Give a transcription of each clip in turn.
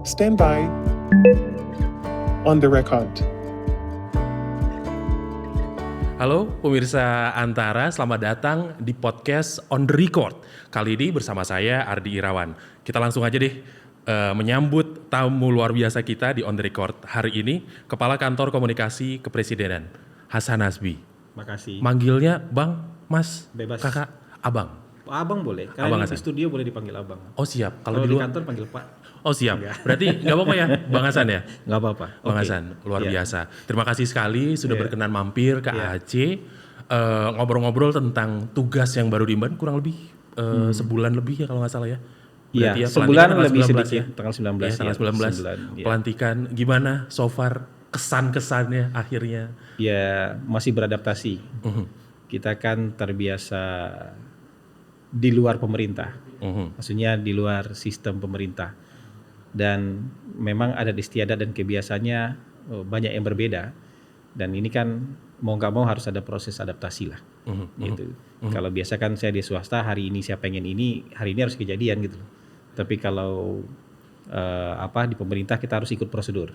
Stand by. On the record. Halo pemirsa Antara, selamat datang di podcast On The Record. Kali ini bersama saya Ardi Irawan. Kita langsung aja deh menyambut tamu luar biasa kita di On The Record. Hari ini Kepala Kantor Komunikasi Kepresidenan, Hasan Hasbi. Makasih. Manggilnya Bang, Mas, Bebas. Kakak, Abang. Abang boleh. Kalau Abang di Hasan. studio boleh dipanggil abang. Oh siap. Kalau Kalau di luar, kantor panggil Pak. oh siap. Berarti nggak apa-apa ya, Bang Hasan ya? Nggak apa-apa. Bang Oke. Hasan, luar Iya. biasa. Terima kasih sekali sudah Iya. berkenan mampir ke Iya. Aceh. Ngobrol-ngobrol tentang tugas yang baru diemban kurang lebih sebulan lebih ya kalau nggak salah ya. Iya, Berarti ya, sebulan pelantikan tanggal lebih 19 sedikit. ya. Tanggal 19. Ya, tanggal 19. Iya. Pelantikan gimana so far kesan-kesannya akhirnya? Ya, masih beradaptasi. Mhm, Kita kan terbiasa di luar pemerintah. mhm. Maksudnya di luar sistem pemerintah. Dan memang adat istiadat dan kebiasaannya banyak yang berbeda. Dan ini kan mau nggak mau harus ada proses adaptasi lah. Mhm, Gitu. Kalau biasa kan saya di swasta, hari ini saya pengen ini, hari ini harus kejadian gitu. Tapi kalau di pemerintah kita harus ikut prosedur.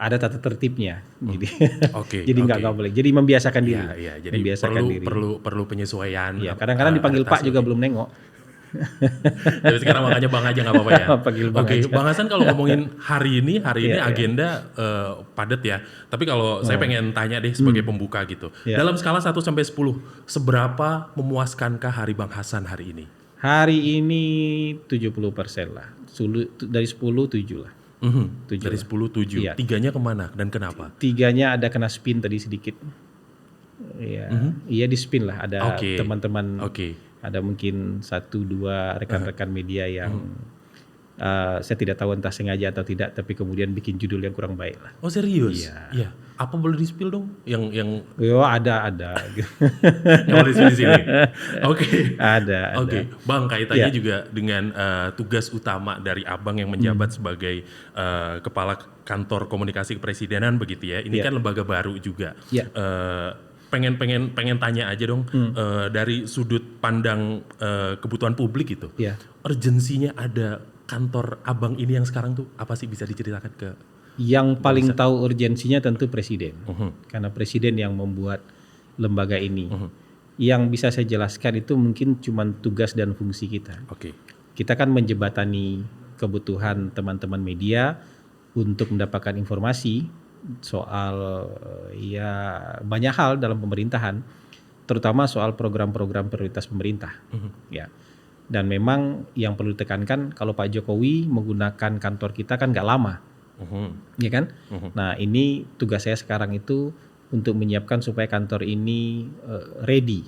Ada tata tertibnya. Jadi Oke. jadi nggak boleh. Jadi membiasakan diri. Iya, iya. Jadi membiasakan diri. perlu penyesuaian. Iya, kadang-kadang dipanggil Pak adaptasi. juga belum nengok. Tapi sekarang makanya Bang aja nggak apa-apa ya. Panggil Bang Oke, aja. Bang Hasan kalau ngomongin hari ini Iya, iya. agenda padat ya. Tapi kalau saya pengen tanya deh sebagai pembuka gitu. Iya. Dalam skala 1 sampai 10, seberapa memuaskankah hari Bang Hasan hari ini? Hari ini 70% lah. Dari 10, 7 lah. Tujuh Dari lah. 10, 7. Iya. Tiganya kemana dan kenapa? 3-nya ada kena spin tadi sedikit. Iya, iya di spin lah. Ada Oke. teman-teman, Oke. ada mungkin 1-2 rekan-rekan media yang saya tidak tahu entah sengaja atau tidak, tapi kemudian bikin judul yang kurang baik lah. Oh serius? Iya. Iya. Apa boleh di-spill dong? Yang Yo ada. yang boleh di sini. Oke. ada. Oke, Bang, kaitannya Iya. juga dengan tugas utama dari Abang yang menjabat sebagai Kepala Kantor Komunikasi Kepresidenan begitu ya. Ini Iya. kan lembaga baru juga. Iya. Pengen tanya aja dong dari sudut pandang kebutuhan publik gitu. Iya. Urgensinya ada kantor Abang ini yang sekarang tuh apa sih, bisa diceritakan ke? Yang paling tahu urgensinya tentu presiden, Mhm. karena presiden yang membuat lembaga ini. Yang bisa saya jelaskan itu mungkin cuma tugas dan fungsi kita. Oke. Kita kan menjembatani kebutuhan teman-teman media untuk mendapatkan informasi soal banyak hal dalam pemerintahan, terutama soal program-program prioritas pemerintah. Ya. Dan memang yang perlu ditekankan, kalau Pak Jokowi menggunakan kantor kita kan nggak lama, ya kan? Nah ini tugas saya sekarang itu untuk menyiapkan supaya kantor ini ready,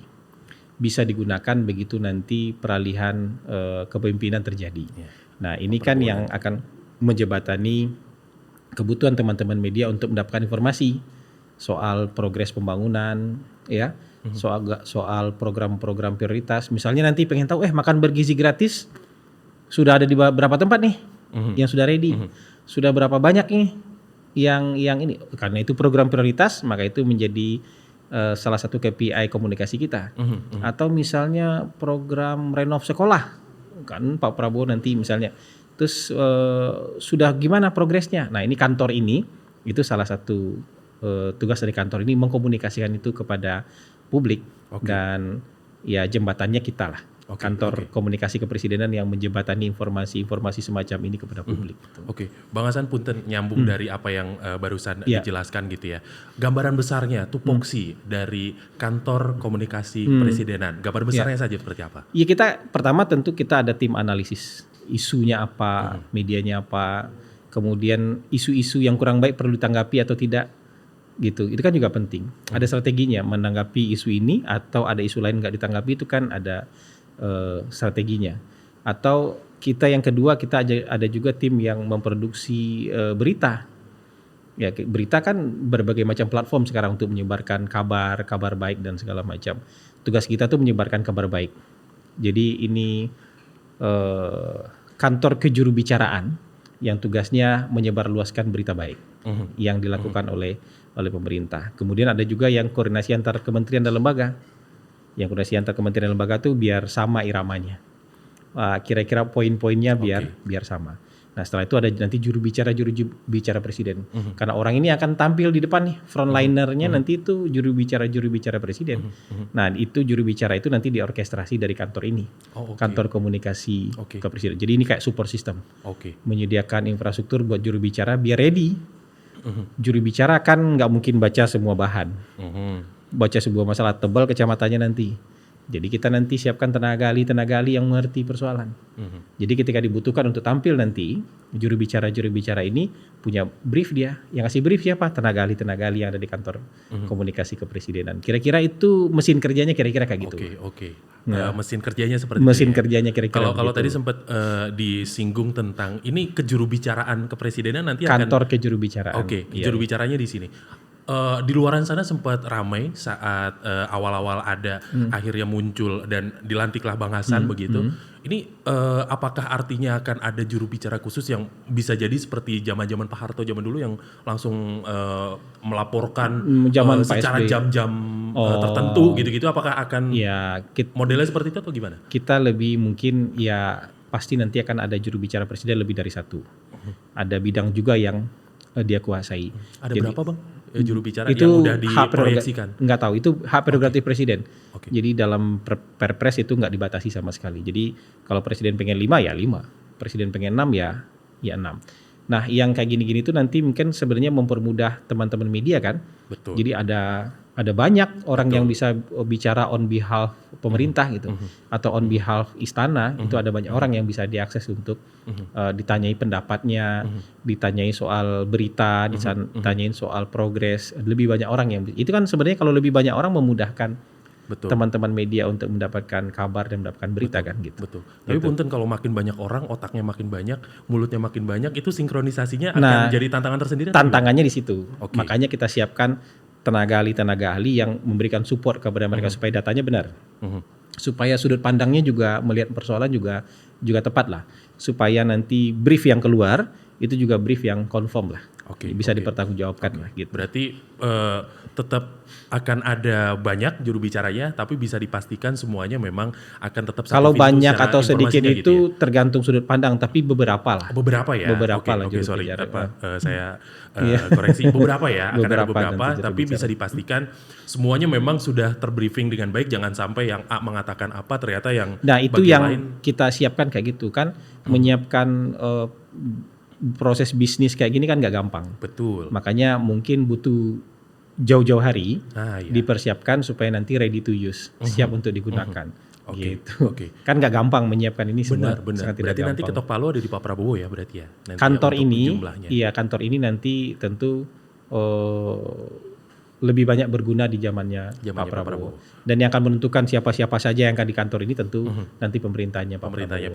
bisa digunakan begitu nanti peralihan kepemimpinan terjadi. Nah ini kan yang akan menjembatani kebutuhan teman-teman media untuk mendapatkan informasi soal progres pembangunan, ya, soal program-program prioritas. Misalnya nanti pengen tahu, makan bergizi gratis sudah ada di berapa tempat nih yang sudah ready, sudah berapa banyak nih yang ini. Karena itu program prioritas, maka itu menjadi salah satu KPI komunikasi kita. Atau misalnya program renov sekolah, kan Pak Prabowo nanti misalnya. Terus sudah gimana progresnya? Nah ini kantor ini, itu salah satu tugas dari kantor ini mengkomunikasikan itu kepada publik. Dan ya jembatannya kita lah. Kantor Komunikasi Kepresidenan yang menjembatani informasi-informasi semacam ini kepada publik. Oke, Bang Hasan punten nyambung dari apa yang barusan Iya. dijelaskan gitu ya. Gambaran besarnya, tupoksi dari Kantor Komunikasi Kepresidenan, gambar besarnya saja seperti apa? Ya kita pertama tentu kita ada tim analisis isunya apa, medianya apa, kemudian isu-isu yang kurang baik perlu ditanggapi atau tidak, gitu. Itu kan juga penting. Ada strateginya menanggapi isu ini, atau ada isu lain nggak ditanggapi, itu kan ada strateginya. Atau kita yang kedua, kita ada juga tim yang memproduksi berita. Ya, berita kan berbagai macam platform sekarang untuk menyebarkan kabar baik dan segala macam. Tugas kita tuh menyebarkan kabar baik. Jadi ini kantor kejurubicaraan yang tugasnya menyebarluaskan berita baik yang dilakukan oleh pemerintah. Kemudian ada juga yang koordinasi antar kementerian dan lembaga. Yang koordinasi antar kementerian dan lembaga tuh biar sama iramanya. Kira-kira poin-poinnya biar sama. Nah setelah itu ada nanti juru bicara presiden. Karena orang ini akan tampil di depan nih, frontlinernya nanti itu juru bicara presiden. Nah itu juru bicara itu nanti diorkestrasi dari kantor ini, kantor komunikasi ke presiden. Jadi ini kayak support system, menyediakan infrastruktur buat juru bicara biar ready. Juru bicara kan nggak mungkin baca semua bahan, baca sebuah masalah tebal kecamatannya nanti. Jadi kita nanti siapkan tenaga ahli yang mengerti persoalan. Jadi ketika dibutuhkan untuk tampil nanti, juru bicara ini punya brief dia. Yang kasih brief siapa? Tenaga ahli yang ada di kantor komunikasi kepresidenan. Kira-kira itu mesin kerjanya kira-kira kayak gitu. Oke. Mesin kerjanya seperti mesin itu. Kerjanya kira-kira. Kalau tadi sempat disinggung tentang ini kejurubicaraan kepresidenan nanti kantor kejurubicaraan. Kejurubicaranya di sini. Di luaran sana sempat ramai saat awal-awal ada akhirnya muncul dan dilantiklah Bang Hasan begitu. Ini apakah artinya akan ada juru bicara khusus yang bisa jadi seperti zaman-zaman Pak Harto zaman dulu yang langsung melaporkan secara jam-jam tertentu gitu-gitu? Apakah akan modelnya seperti itu atau gimana? Kita lebih mungkin pasti nanti akan ada juru bicara presiden lebih dari satu. Ada bidang juga yang dia kuasai. Ada berapa Bang? Juru bicara itu yang udah diproyeksikan? Nggak tahu, itu hak prerogatif presiden. Jadi dalam perpres itu nggak dibatasi sama sekali. Jadi kalau presiden pengen 5 ya 5, presiden pengen 6 ya 6. Nah yang kayak gini-gini itu nanti mungkin sebenarnya mempermudah teman-teman media kan. Betul. Jadi ada banyak orang yang bisa bicara on behalf pemerintah gitu, atau on behalf istana. Itu ada banyak orang yang bisa diakses untuk ditanyai pendapatnya, ditanyai soal berita, ditanyain soal progres. Lebih banyak orang yang itu kan sebenarnya kalau lebih banyak orang memudahkan teman-teman media untuk mendapatkan kabar dan mendapatkan berita kan gitu. Betul. Tapi punten kalau makin banyak orang, otaknya makin banyak, mulutnya makin banyak, itu sinkronisasinya akan jadi tantangan tersendiri. Tantangannya di situ. Makanya kita siapkan tenaga ahli yang memberikan support kepada mereka supaya datanya benar, supaya sudut pandangnya juga melihat persoalan juga tepat lah, supaya nanti brief yang keluar itu juga brief yang confirm lah, bisa dipertanggungjawabkan lah gitu. Berarti tetap akan ada banyak juru bicaranya, tapi bisa dipastikan semuanya memang akan tetap satu. Kalau banyak atau sedikit itu gitu ya? Tergantung sudut pandang, tapi beberapa lah. Beberapa ya. Sorry. Saya koreksi. Beberapa ya. Akan ada beberapa, tapi bisa dipastikan semuanya memang sudah terbriefing dengan baik. Jangan sampai yang A mengatakan apa, ternyata yang itu yang lain kita siapkan kayak gitu kan, menyiapkan proses bisnis kayak gini kan nggak gampang. Betul. Makanya mungkin butuh jauh-jauh hari dipersiapkan supaya nanti ready to use, siap untuk digunakan. Gitu. Kan nggak gampang menyiapkan ini semua. Benar. Berarti nanti ketok palu ada di Pak Prabowo ya berarti ya. Nanti kantor ini nanti tentu lebih banyak berguna di zamannya Pak Prabowo. Dan yang akan menentukan siapa-siapa saja yang akan di kantor ini tentu nanti pemerintahnya Pak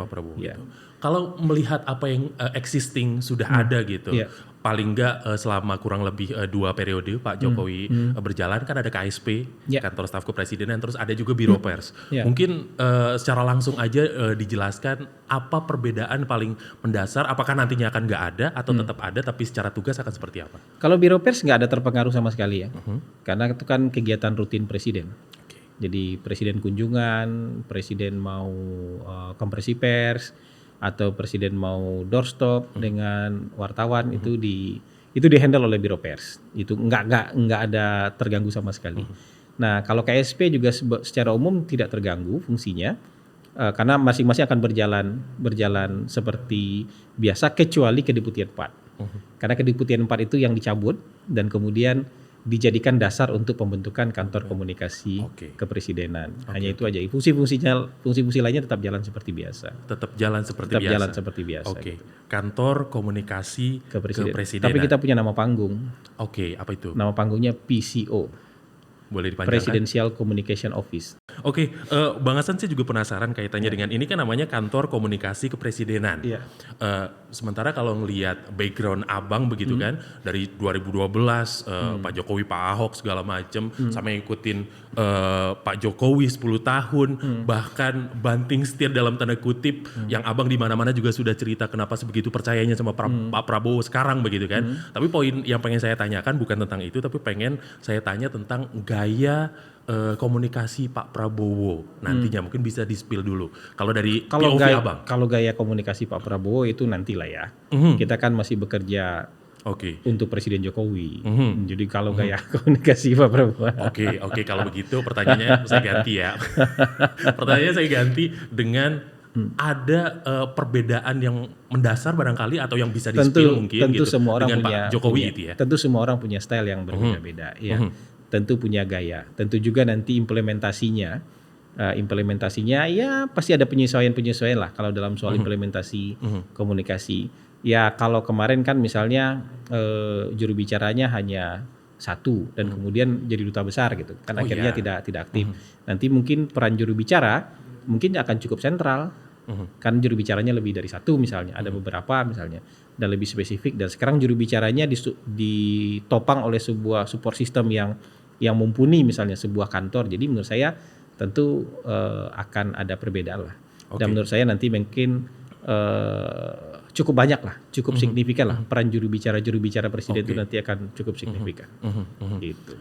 Prabowo. Gitu. Kalau melihat apa yang existing sudah ada gitu, paling enggak selama kurang lebih 2 periode Pak Jokowi berjalan kan ada KSP, kantor staf kepresidenan, terus ada juga Biro Pers. Mungkin secara langsung aja dijelaskan apa perbedaan paling mendasar, apakah nantinya akan nggak ada atau tetap ada tapi secara tugas akan seperti apa? Kalau Biro Pers nggak ada terpengaruh sama sekali ya, karena itu kan kegiatan rutin presiden. Jadi presiden kunjungan, presiden mau konferensi pers, atau presiden mau doorstop dengan wartawan itu di-handle oleh Biro Pers. Itu nggak ada terganggu sama sekali. Nah kalau KSP juga secara umum tidak terganggu fungsinya, karena masing-masing akan berjalan seperti biasa kecuali Kedeputian 4. Karena Kedeputian 4 itu yang dicabut dan kemudian dijadikan dasar untuk pembentukan kantor komunikasi kepresidenan. Hanya itu aja. Fungsi-fungsi lainnya tetap jalan seperti biasa. Tetap jalan seperti biasa. Gitu. Kantor komunikasi kepresidenan. Tapi kita punya nama panggung. Apa itu? Nama panggungnya PCO. Boleh dipanjangkan? Presidential Communication Office. Bang Hasan saya juga penasaran kaitannya dengan ini kan namanya kantor komunikasi kepresidenan. Sementara kalau ngelihat background abang begitu kan dari 2012 Pak Jokowi, Pak Ahok segala macem sampai ngikutin Pak Jokowi 10 tahun bahkan banting setir dalam tanda kutip yang abang di mana-mana juga sudah cerita kenapa sebegitu percayanya sama Pak Prabowo sekarang begitu kan. Tapi poin yang pengen saya tanyakan bukan tentang itu, tapi pengen saya tanya tentang gaya komunikasi Pak Prabowo nantinya mungkin bisa di-spill dulu. Kalau dari POV Abang. Kalau gaya komunikasi Pak Prabowo itu nantilah ya. Kita kan masih bekerja untuk Presiden Jokowi. Jadi kalau gaya komunikasi Pak Prabowo. Oke, kalau begitu pertanyaannya saya ganti ya. Pertanyaannya saya ganti dengan ada perbedaan yang mendasar barangkali atau yang bisa di-spill mungkin tentu gitu semua orang dengan punya, Pak Jokowi punya, itu ya. Tentu semua orang punya style yang berbeda-beda ya. Tentu punya gaya. Tentu juga nanti implementasinya ya pasti ada penyesuaian lah kalau dalam soal implementasi komunikasi. Ya kalau kemarin kan misalnya juru bicaranya hanya satu dan kemudian jadi duta besar gitu kan akhirnya tidak aktif. Nanti mungkin peran juru bicara mungkin akan cukup sentral. Kan juru bicaranya lebih dari satu misalnya, ada beberapa misalnya dan lebih spesifik, dan sekarang juru bicaranya ditopang oleh sebuah support system yang mumpuni misalnya sebuah kantor. Jadi menurut saya tentu akan ada perbedaan lah. Dan menurut saya nanti mungkin cukup banyak lah, cukup signifikan lah peran juru bicara presiden itu nanti akan cukup signifikan. Gitu.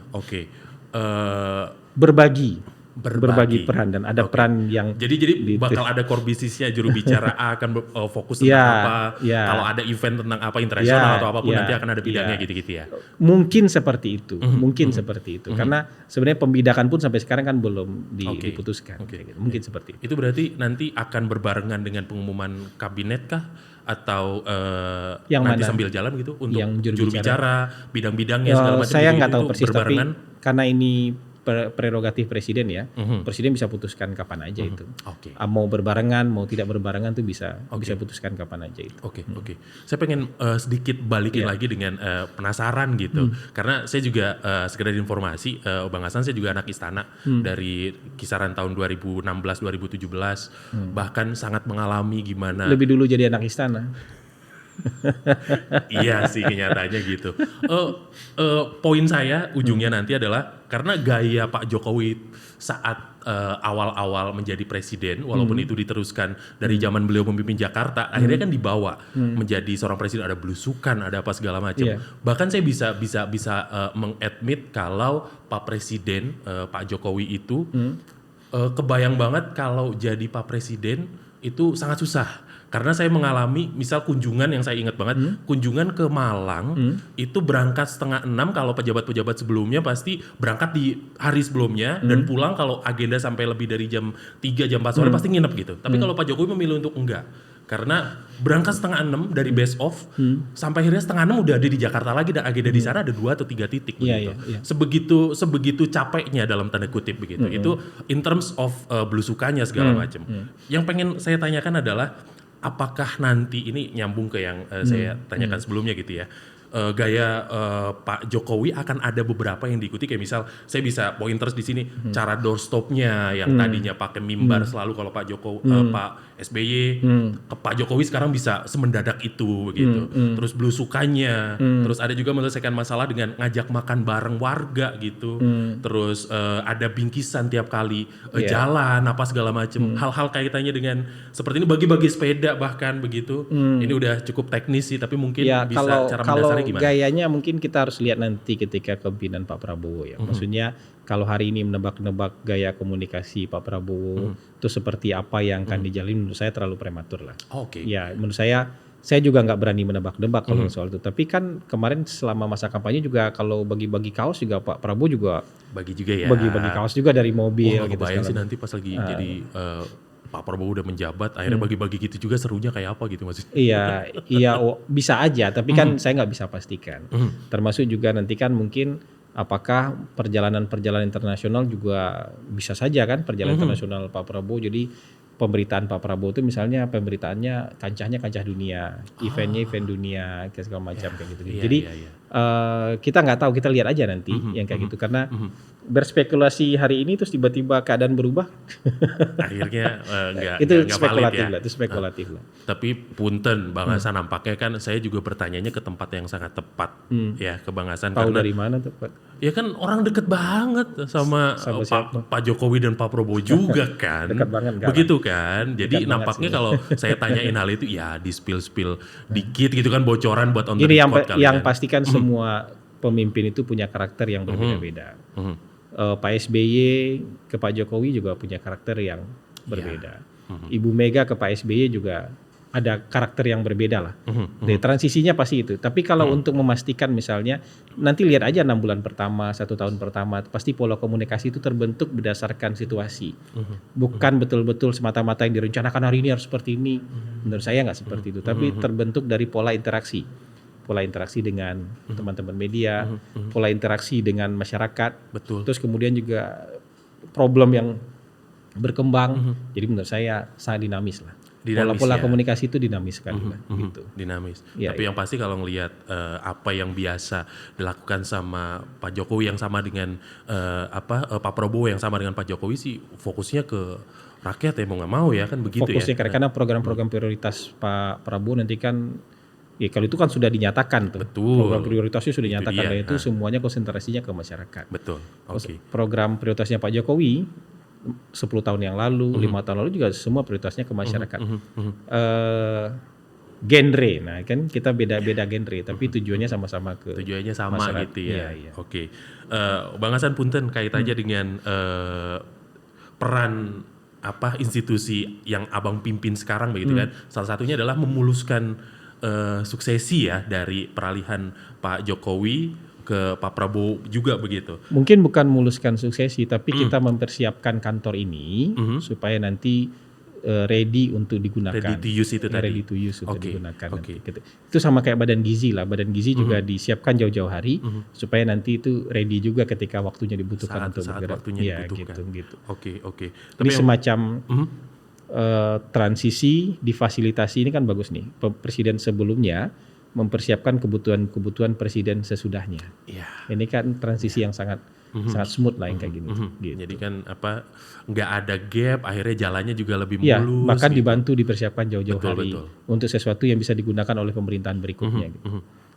Berbagi peran dan ada peran yang jadi bakal ada core bisnisnya, juru bicara A akan fokus tentang apa, kalau ada event tentang apa internasional atau apapun nanti akan ada bidangnya gitu-gitu ya. Mungkin seperti itu, seperti itu. Karena sebenarnya pembidakan pun sampai sekarang kan belum diputuskan. Gitu. Mungkin seperti itu. Itu berarti nanti akan berbarengan dengan pengumuman kabinet kah? Atau yang nanti mana? Sambil jalan gitu untuk yang juru bicara bidang-bidangnya segala macam. Saya nggak tahu persis, tapi berbarengan. karena ini prerogatif presiden ya, presiden bisa putuskan kapan aja itu. Mau berbarengan, mau tidak berbarengan tuh bisa putuskan kapan aja itu. Oke. Saya pengen sedikit balikin lagi dengan penasaran gitu, karena saya juga sekedar informasi, Bang Hasan saya juga anak istana dari kisaran tahun 2016-2017, bahkan sangat mengalami gimana. Lebih dulu jadi anak istana. Iya sih kenyataannya gitu. Poin saya ujungnya nanti adalah karena gaya Pak Jokowi saat awal-awal menjadi presiden, walaupun itu diteruskan dari zaman beliau memimpin Jakarta, akhirnya kan dibawa menjadi seorang presiden, ada belusukan, ada apa segala macam. Bahkan saya bisa mengadmit kalau Pak Presiden Pak Jokowi itu kebayang banget kalau jadi Pak Presiden itu sangat susah. Karena saya mengalami misal kunjungan yang saya ingat banget, kunjungan ke Malang itu berangkat 5:30, kalau pejabat-pejabat sebelumnya pasti berangkat di hari sebelumnya dan pulang kalau agenda sampai lebih dari jam 3, jam 4 sore pasti nginep gitu. Tapi kalau Pak Jokowi memilih untuk enggak. Karena berangkat 5:30 dari base off sampai akhirnya 5:30 udah ada di Jakarta lagi dan agenda di sana ada 2 atau 3 titik begitu. Sebegitu capeknya dalam tanda kutip begitu. Itu in terms of belusukannya segala macam. Yang pengen saya tanyakan adalah apakah nanti ini nyambung ke yang saya tanyakan sebelumnya gitu ya, gaya Pak Jokowi akan ada beberapa yang diikuti, kayak misal saya bisa pointers di sini cara doorstopnya yang tadinya pakai mimbar selalu kalau Pak Jokowi Pak SBY ke Pak Jokowi sekarang bisa semendadak itu begitu. Terus belusukannya, terus ada juga menyelesaikan masalah dengan ngajak makan bareng warga gitu. Terus ada bingkisan tiap kali jalan apa segala macam. Hal-hal kaitannya dengan seperti ini, bagi-bagi sepeda bahkan begitu. Ini udah cukup teknis sih, tapi mungkin bisa cara mendasarnya gimana? Gayanya mungkin kita harus lihat nanti ketika kepemimpinan Pak Prabowo ya. Maksudnya kalau hari ini menebak-nebak gaya komunikasi Pak Prabowo itu seperti apa yang akan dijalin, menurut saya terlalu prematur lah. Ya menurut saya juga nggak berani menebak-nebak kalau soal itu. Tapi kan kemarin selama masa kampanye juga kalau bagi-bagi kaos juga Pak Prabowo juga bagi juga ya. Bagi-bagi kaos juga dari mobil. Gitu. Kebayang sih nanti pas lagi jadi Pak Prabowo udah menjabat, akhirnya bagi-bagi gitu juga, serunya kayak apa gitu maksudnya? Iya bisa aja, tapi kan saya nggak bisa pastikan. Termasuk juga nanti kan mungkin apakah perjalanan internasional juga bisa saja kan perjalanan internasional Pak Prabowo. Jadi pemberitaan Pak Prabowo itu misalnya pemberitaannya kancah dunia, eventnya event dunia, kayak segala macam kayak gitu. Jadi kita nggak tahu, kita lihat aja nanti yang kayak gitu, karena berspekulasi hari ini terus tiba-tiba keadaan berubah. Akhirnya itu nggak spekulatif valid ya. lah, itu spekulatif lah. Tapi punten Bang Hasan, nampaknya kan saya juga bertanyanya ke tempat yang sangat tepat ya, ke Bang Hasan. Tahu dari mana tepat? Ya kan orang deket banget sama Pak Jokowi dan Pak Prabowo juga kan. Dekat banget. Begitu kan. Jadi nampaknya kalau saya tanyain hal itu ya di spill dikit gitu kan, bocoran buat on the record kali. Yang pastikan semua pemimpin itu punya karakter yang berbeda-beda. Pak SBY ke Pak Jokowi juga punya karakter yang berbeda. Ibu Mega ke Pak SBY juga ada karakter yang berbeda lah. Jadi transisinya pasti itu. Tapi kalau untuk memastikan misalnya, nanti lihat aja 6 bulan pertama, 1 tahun pertama, pasti pola komunikasi itu terbentuk berdasarkan situasi. Bukan betul-betul semata-mata yang direncanakan hari ini harus seperti ini. Menurut saya nggak seperti itu. Tapi terbentuk dari pola interaksi. Pola interaksi dengan teman-teman media, pola interaksi dengan masyarakat. Betul. Terus kemudian juga problem yang berkembang. Jadi menurut saya sangat dinamis lah. Pola-pola komunikasi itu dinamis sekali lah, gitu. Dinamis. Ya, Tapi yang pasti kalau ngelihat apa yang biasa dilakukan sama Pak Jokowi yang sama dengan Pak Prabowo yang sama dengan Pak Jokowi sih fokusnya ke rakyat ya mau nggak mau ya kan begitu fokusnya ya. karena program-program prioritas Pak Prabowo nanti kan ya kalau itu kan sudah dinyatakan tuh. Betul. Program prioritasnya sudah dinyatakan dia. dan itu semuanya konsentrasinya ke masyarakat. Betul. Oke. Program prioritasnya Pak Jokowi 10 tahun yang lalu, 5 tahun lalu juga semua prioritasnya ke masyarakat. Genre, nah kan kita beda-beda genre, tapi tujuannya sama-sama ke Tujuannya sama masyarakat. gitu ya. Iya. Oke. Bang Hasan punten kait aja dengan peran institusi yang Abang pimpin sekarang begitu kan. Salah satunya adalah memuluskan suksesi ya dari peralihan Pak Jokowi ke Pak Prabowo juga begitu. Mungkin bukan memuluskan suksesi, tapi kita mempersiapkan kantor ini supaya nanti ready untuk digunakan. Ready to use itu tadi. Ready to use untuk digunakan. Oke. Nanti. Itu sama kayak badan gizi lah. Badan gizi juga disiapkan jauh-jauh hari supaya nanti itu ready juga ketika waktunya dibutuhkan untuk bergerak. Waktunya dibutuhkan. Gitu. Oke. Ini semacam transisi difasilitasi ini kan bagus nih. Presiden sebelumnya mempersiapkan kebutuhan presiden sesudahnya. Iya. Ini kan transisi yang sangat smooth lah yang kayak gini. Gitu. Jadi kan nggak ada gap, akhirnya jalannya juga lebih Ya, mulus. bahkan gitu. dibantu dipersiapkan jauh-jauh hari Betul. untuk sesuatu yang bisa digunakan oleh pemerintahan berikutnya.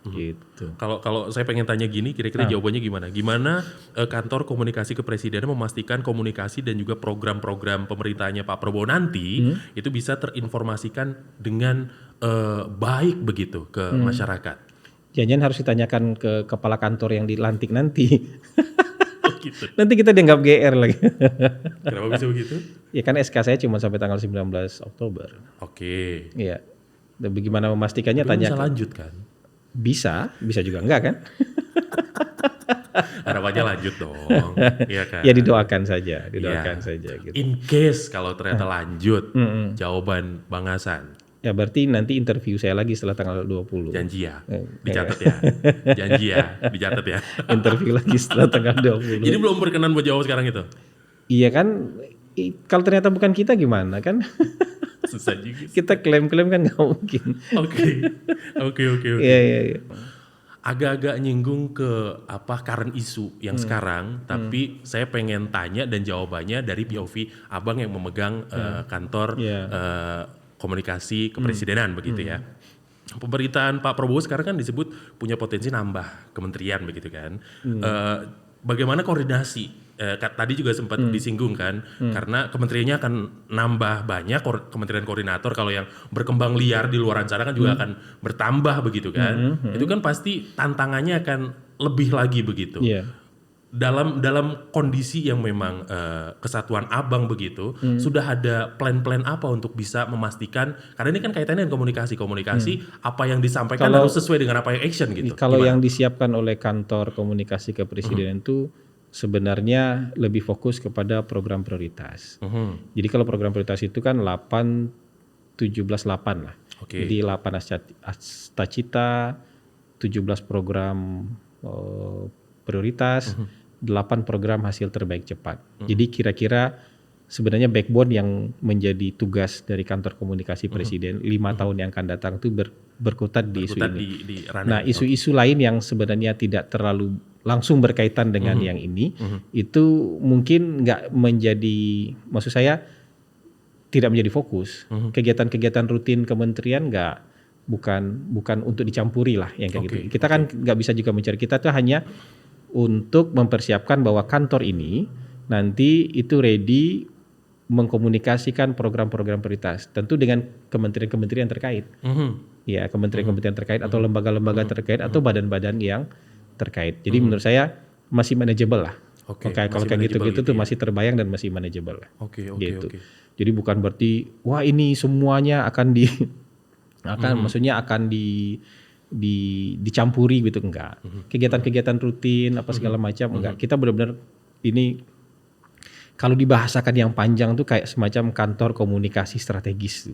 Gitu. Kalau saya pengen tanya gini, kira-kira jawabannya gimana? Gimana kantor komunikasi kepresidenan memastikan komunikasi dan juga program-program pemerintahnya Pak Prabowo nanti itu bisa terinformasikan dengan baik begitu ke masyarakat? Jangan harus ditanyakan ke kepala kantor yang dilantik nanti. Gitu. Nanti kita dianggap GR lagi. Kenapa bisa begitu? Ya kan SK saya cuma sampai tanggal 19 Oktober. Oke. Iya. Dan bagaimana memastikannya Tapi tanya. bisa lanjut kan? Bisa juga enggak kan? Harapannya lanjut dong. Iya kan? Ya didoakan saja saja gitu. In case kalau ternyata lanjut, jawaban Bang Hasan. Ya berarti nanti interview saya lagi setelah tanggal 20. Janji ya, dicatat ya. Janji ya, dicatat ya. Interview lagi setelah tanggal 20. Jadi belum berkenan buat jawab sekarang itu? Iya kan, kalau ternyata bukan kita gimana kan? Susah juga. Kita klaim-klaim kan nggak mungkin. Oke. Iya. Agak-agak nyinggung ke current issue yang sekarang, tapi saya pengen tanya dan jawabannya dari POV Abang yang memegang kantor komunikasi kepresidenan begitu ya. Pemerintahan Pak Prabowo sekarang kan disebut punya potensi nambah kementerian begitu kan. Bagaimana koordinasi? Tadi juga sempat disinggung kan, karena kementeriannya akan nambah banyak kementerian koordinator. Kalau yang berkembang liar di luar sana kan juga akan bertambah begitu kan. Itu kan pasti tantangannya akan lebih lagi begitu. Yeah. Dalam kondisi yang memang kesatuan Abang begitu, sudah ada plan-plan apa untuk bisa memastikan, karena ini kan kaitannya dengan komunikasi apa yang disampaikan harus sesuai dengan apa yang action gitu. Kalau yang disiapkan oleh kantor komunikasi kepresidenan itu sebenarnya lebih fokus kepada program prioritas. Jadi kalau program prioritas itu kan 8-17-8 lah. Okay. Jadi 8 Astacita, 17 program prioritas, 8 program hasil terbaik cepat. Jadi kira-kira sebenarnya backbone yang menjadi tugas dari kantor komunikasi presiden 5 tahun yang akan datang itu berkutat di isu ini. Nah, isu-isu lain yang sebenarnya tidak terlalu langsung berkaitan dengan yang ini, itu mungkin nggak menjadi, maksud saya tidak menjadi fokus. Kegiatan-kegiatan rutin kementerian bukan untuk dicampuri lah yang kayak gitu. Kita kan nggak bisa juga mencari, kita tuh hanya untuk mempersiapkan bahwa kantor ini nanti itu ready mengkomunikasikan program-program prioritas, tentu dengan kementerian-kementerian terkait. Ya, kementerian-kementerian terkait atau lembaga-lembaga terkait atau badan-badan yang terkait. Jadi menurut saya masih manageable lah. Oke, Kalau masih kayak manageable gitu-gitu gitu tuh ya? masih terbayang dan masih manageable lah. Oke, oke, Gitu. oke. Jadi bukan berarti wah ini semuanya akan maksudnya akan dicampuri gitu, enggak. Kegiatan-kegiatan rutin apa segala macam enggak. Kita benar-benar ini kalau dibahasakan yang panjang tuh kayak semacam kantor komunikasi strategis.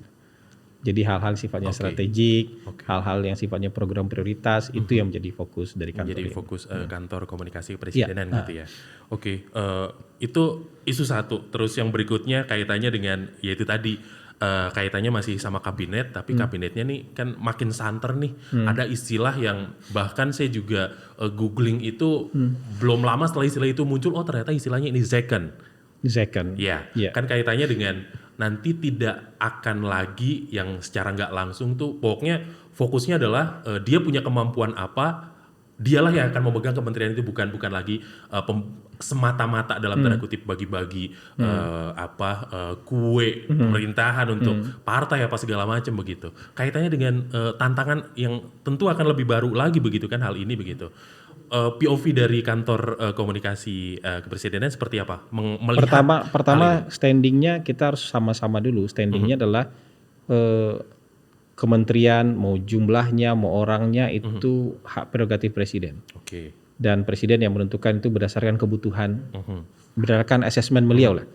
Jadi hal-hal sifatnya Oke. strategik, Oke. hal-hal yang sifatnya program prioritas itu yang menjadi fokus dari kantor Menjadi ini. fokus kantor komunikasi kepresidenan gitu ya. Oke, itu isu satu. Terus yang berikutnya kaitannya dengan yaitu tadi kaitannya masih sama kabinet, tapi kabinetnya nih kan makin santer nih. Ada istilah yang bahkan saya juga googling itu belum lama setelah istilah itu muncul, oh ternyata istilahnya ini Second. Second. Ya, Iya. kan kaitannya dengan nanti tidak akan lagi yang secara nggak langsung tuh pokoknya fokusnya adalah dia punya kemampuan apa, dialah yang akan memegang kementerian itu, bukan lagi semata-mata dalam tanda kutip bagi-bagi kue pemerintahan untuk partai apa segala macam begitu. Kaitannya dengan tantangan yang tentu akan lebih baru lagi begitu kan hal ini begitu. POV dari kantor komunikasi kepresidenan seperti apa? Melihat Pertama standingnya kita harus sama-sama dulu. Standingnya adalah kementerian mau jumlahnya mau orangnya itu hak prerogatif presiden. Oke. Dan presiden yang menentukan itu berdasarkan kebutuhan, berdasarkan asesmen beliau lah.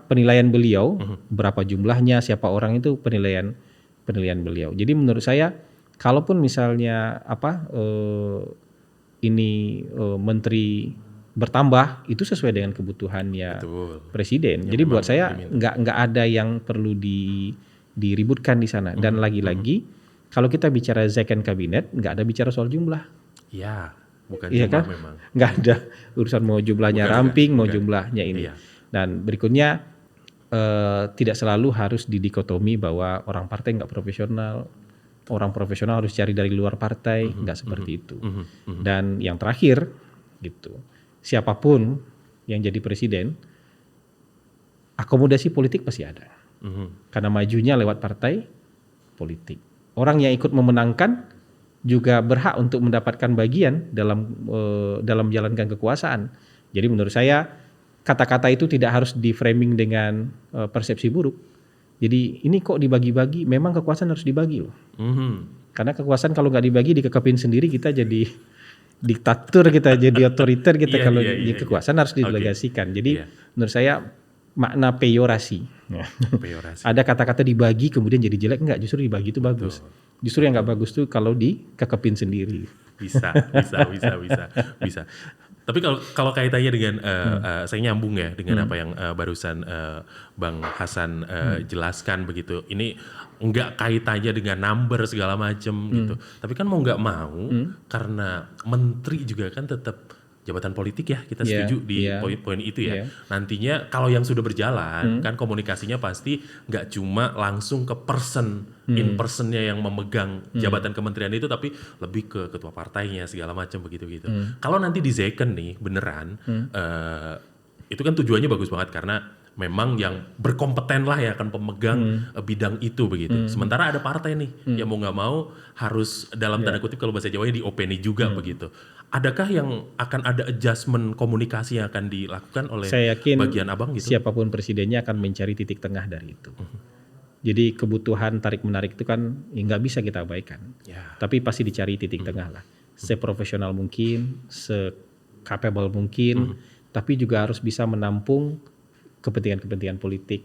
Penilaian beliau, berapa jumlahnya, siapa orang itu penilaian beliau. Jadi menurut saya, kalaupun misalnya menteri bertambah, itu sesuai dengan kebutuhannya Betul. presiden. Jadi buat saya nggak ada yang perlu diributkan di sana. Dan lagi-lagi, kalau kita bicara second kabinet, nggak ada bicara soal jumlah. Ya, bukan Iya jumlah kan? memang. Nggak ada urusan mau jumlahnya ramping, mau bukan. jumlahnya ini. Iya. Dan berikutnya tidak selalu harus didikotomi bahwa orang partai nggak profesional, orang profesional harus cari dari luar partai, nggak seperti itu. Dan yang terakhir, gitu, siapapun yang jadi presiden, akomodasi politik pasti ada, karena majunya lewat partai politik. Orang yang ikut memenangkan juga berhak untuk mendapatkan bagian dalam menjalankan kekuasaan. Jadi menurut saya kata-kata itu tidak harus di-framing dengan persepsi buruk. Jadi ini kok dibagi-bagi, memang kekuasaan harus dibagi loh. Karena kekuasaan kalau nggak dibagi dikekepin sendiri, kita jadi diktator, kita jadi otoriter, kita kalau kekuasaan harus didelegasikan. Jadi menurut saya makna peyorasi. Peyorasi. Ada kata-kata dibagi kemudian jadi jelek, enggak, justru dibagi itu bagus. Justru yang nggak bagus tuh kalau dikekepin sendiri. Bisa. Tapi kalau kaitannya dengan saya nyambung ya dengan apa yang barusan Bang Hasan jelaskan begitu. Ini enggak kaitannya dengan number segala macam gitu. Tapi kan mau nggak mau karena menteri juga kan tetap jabatan politik ya, kita setuju di poin itu ya. Nantinya kalau yang sudah berjalan kan komunikasinya pasti nggak cuma langsung ke in personnya yang memegang jabatan kementerian itu, tapi lebih ke ketua partainya segala macam begitu. Kalau nanti di second nih beneran itu kan tujuannya bagus banget karena memang yang berkompeten lah yang akan pemegang bidang itu begitu. Sementara ada partai nih yang mau nggak mau harus dalam tanda kutip kalau bahasa Jawanya diopeni juga begitu. Adakah yang akan ada adjustment komunikasi yang akan dilakukan oleh saya yakin bagian abang gitu? Siapapun presidennya akan mencari titik tengah dari itu. Jadi kebutuhan tarik-menarik itu kan nggak bisa kita abaikan. Tapi pasti dicari titik tengah lah. Seprofesional mungkin, se-capable mungkin, tapi juga harus bisa menampung kepentingan-kepentingan politik.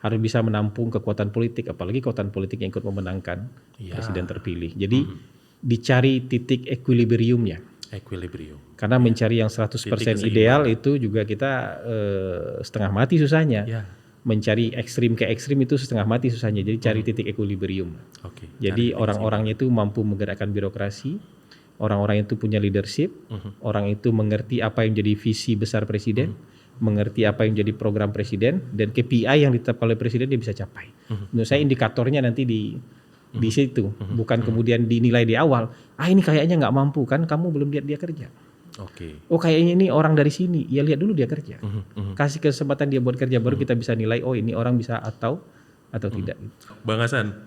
Harus bisa menampung kekuatan politik, apalagi kekuatan politik yang ikut memenangkan presiden terpilih. Jadi dicari titik equilibriumnya. Karena mencari yang 100% ideal itu juga kita setengah mati susahnya. Mencari ekstrim ke ekstrim itu setengah mati susahnya. Jadi cari titik equilibrium. Jadi orang-orangnya itu mampu menggerakkan birokrasi, orang-orang itu punya leadership, orang itu mengerti apa yang jadi visi besar presiden, mengerti apa yang jadi program presiden, dan KPI yang ditetapkan oleh presiden dia bisa capai. Menurut saya indikatornya nanti di situ, bukan kemudian dinilai di awal. Ini kayaknya nggak mampu, kan kamu belum lihat dia kerja. Oh kayaknya ini orang dari sini, ya lihat dulu dia kerja. Kasih kesempatan dia buat kerja, baru kita bisa nilai. Oh ini orang bisa atau tidak. Bang Hasan,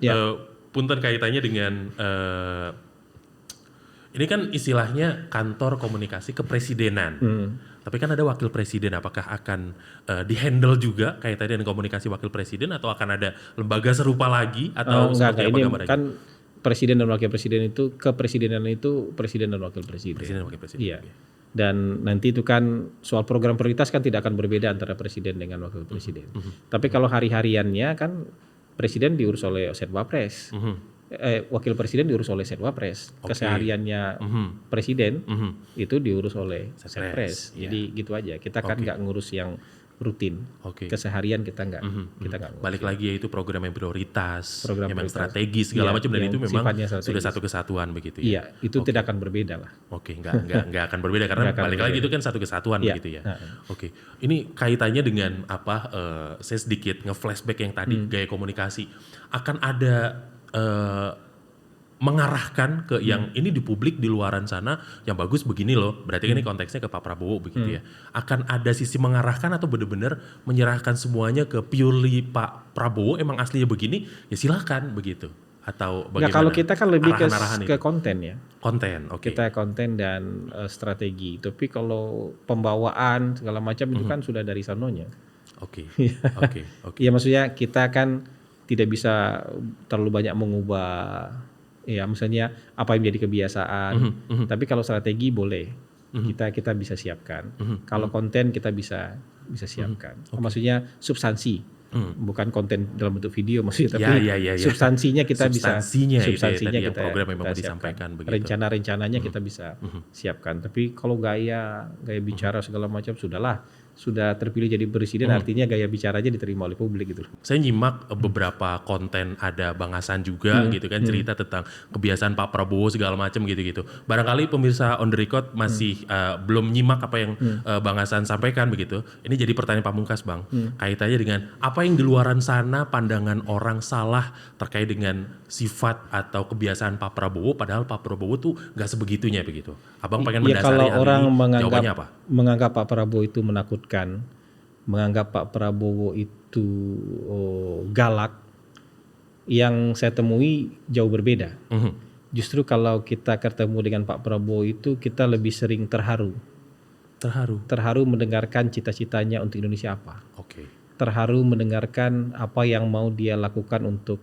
punten kaitannya dengan Ini kan istilahnya kantor komunikasi kepresidenan. Tapi kan ada wakil presiden, apakah akan dihandle juga kayak tadi dengan komunikasi wakil presiden atau akan ada lembaga serupa lagi atau seperti apa ini gambarannya? kan presiden dan wakil presiden itu kepresidenan itu presiden dan wakil presiden. Presiden dan wakil presiden. Iya. Dan nanti itu kan soal program prioritas kan tidak akan berbeda antara presiden dengan wakil presiden. Tapi kalau hari-hariannya kan presiden diurus oleh Setwapres. Wakil presiden diurus oleh Setwapres. Kesehariannya presiden itu diurus oleh Setpres. Jadi gitu aja. Kita kan nggak ngurus yang rutin. Keseharian kita nggak ngurus. Balik lagi yaitu program yang prioritas, Program yang prioritas. strategis segala macam, dan yang itu memang sifatnya sudah strategis. satu kesatuan begitu ya. Iya, itu tidak akan berbeda lah. Nggak akan berbeda karena Nggak akan balik lagi berbeda. itu kan satu kesatuan Iya. begitu ya. Ini kaitannya dengan apa? Saya sedikit nge-flashback yang tadi gaya komunikasi. Akan ada mengarahkan ke yang ini di publik di luaran sana yang bagus begini loh. Berarti kan ini konteksnya ke Pak Prabowo begitu ya. Akan ada sisi mengarahkan atau benar-benar menyerahkan semuanya ke purely Pak Prabowo, emang aslinya begini ya silahkan begitu. Atau bagaimana? Nah, kalau kita kan lebih Arahan-arahan ke itu? konten ya. Konten, oke. Kita konten dan strategi. Tapi kalau pembawaan segala macam itu kan sudah dari sanonya. Oke. Iya, maksudnya kita kan tidak bisa terlalu banyak mengubah ya misalnya apa yang menjadi kebiasaan. Tapi kalau strategi boleh. Kita bisa siapkan. Kalau konten kita bisa siapkan. Maksudnya substansi. Bukan konten dalam bentuk video maksudnya, tapi substansinya kita Substansinya bisa itu ya, tadi yang kita program yang mau siapkan. disampaikan begitu. Rencana-rencananya kita bisa siapkan. Tapi kalau gaya bicara segala macam sudah terpilih jadi presiden, artinya gaya bicaranya diterima oleh publik gitu. Saya nyimak beberapa konten, ada Bang Hasan juga gitu kan, cerita tentang kebiasaan Pak Prabowo segala macam gitu-gitu. Barangkali pemirsa On The Record masih belum nyimak apa yang Bang Hasan sampaikan begitu. Ini jadi pertanyaan pamungkas Bang, kaitannya dengan apa yang di luaran sana pandangan orang salah terkait dengan sifat atau kebiasaan Pak Prabowo, padahal Pak Prabowo tuh gak sebegitunya begitu. Abang pengen mendasari kalau hal orang ini, jawabannya apa? menganggap Pak Prabowo itu menakutkan, menganggap Pak Prabowo itu galak, yang saya temui jauh berbeda. Justru kalau kita ketemu dengan Pak Prabowo itu kita lebih sering terharu mendengarkan cita-citanya untuk Indonesia apa. Terharu mendengarkan apa yang mau dia lakukan untuk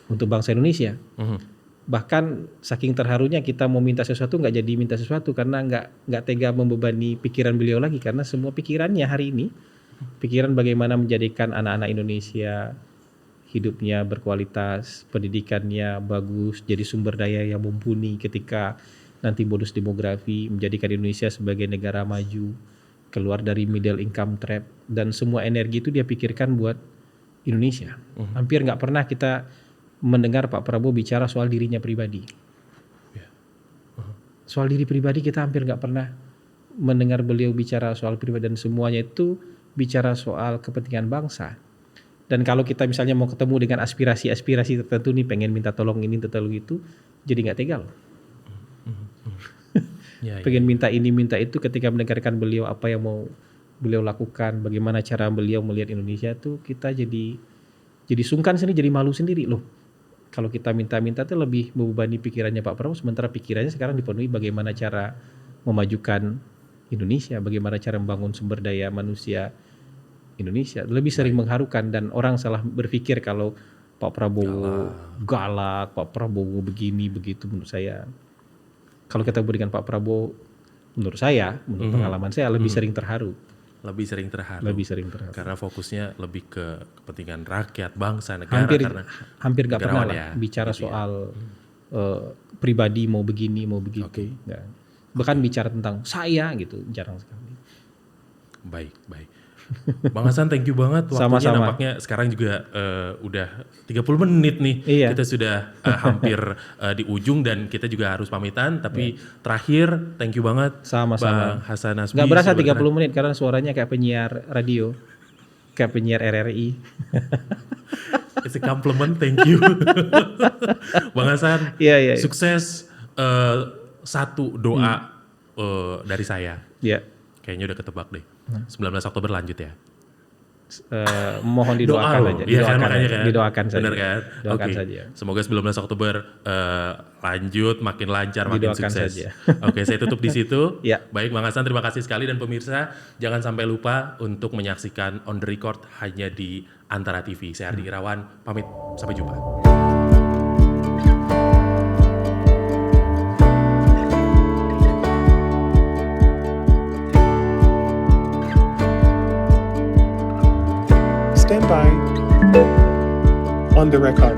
bangsa Indonesia. Bahkan saking terharunya kita mau minta sesuatu nggak jadi minta sesuatu karena nggak tega membebani pikiran beliau lagi, karena semua pikirannya hari ini pikiran bagaimana menjadikan anak-anak Indonesia hidupnya berkualitas, pendidikannya bagus, jadi sumber daya yang mumpuni ketika nanti bonus demografi, menjadikan Indonesia sebagai negara maju, keluar dari middle income trap, dan semua energi itu dia pikirkan buat Indonesia. Hampir nggak pernah kita mendengar Pak Prabowo bicara soal dirinya pribadi. Soal diri pribadi kita hampir nggak pernah mendengar beliau bicara soal pribadi, dan semuanya itu bicara soal kepentingan bangsa. Dan kalau kita misalnya mau ketemu dengan aspirasi-aspirasi tertentu nih, pengen minta tolong ini, tolong itu, jadi nggak tega loh. Pengen minta ini, minta itu, ketika mendengarkan beliau apa yang mau beliau lakukan, bagaimana cara beliau melihat Indonesia tuh kita jadi sungkan sendiri, jadi malu sendiri loh. Kalau kita minta-minta tuh lebih membebani pikirannya Pak Prabowo, sementara pikirannya sekarang dipenuhi bagaimana cara memajukan Indonesia, bagaimana cara membangun sumber daya manusia Indonesia. Lebih sering mengharukan, dan orang salah berpikir kalau Pak Prabowo galak, Pak Prabowo begini begitu. Menurut saya, kalau kita dengan Pak Prabowo, menurut pengalaman saya lebih sering terharu. Lebih sering terharu. Karena fokusnya lebih ke kepentingan rakyat, bangsa, negara. Hampir nggak pernah lah bicara gitu soal pribadi mau begini, mau begitu. Bahkan bicara tentang saya gitu, jarang sekali. Baik. Bang Hasan, thank you banget waktunya. Sama-sama. Nampaknya sekarang juga udah 30 menit nih. Iya. Kita sudah hampir di ujung dan kita juga harus pamitan. Tapi terakhir, thank you banget Sama-sama. Bang Hasan Nasbi. Gak berasa 30 menit karena suaranya kayak penyiar radio, kayak penyiar RRI. It's a compliment, thank you. Bang Hasan, Iya. sukses. Satu doa dari saya. Iya. Kayaknya udah ketebak deh. 19 Oktober lanjut ya. mohon didoakan Doa aja, loh. Iya kan, didoakan makanya aja, kan. didoakan saja. Bener kan? Doakan Oke. saja. Semoga 19 Oktober lanjut, makin lancar, makin Didoakan sukses. saja. Oke, saya tutup di situ. Ya. Baik, Bang Hasan, terima kasih sekali. Dan pemirsa, jangan sampai lupa untuk menyaksikan On The Record hanya di Antara TV. Saya Ardi Irawan, pamit. Sampai jumpa. Stand by. On the record.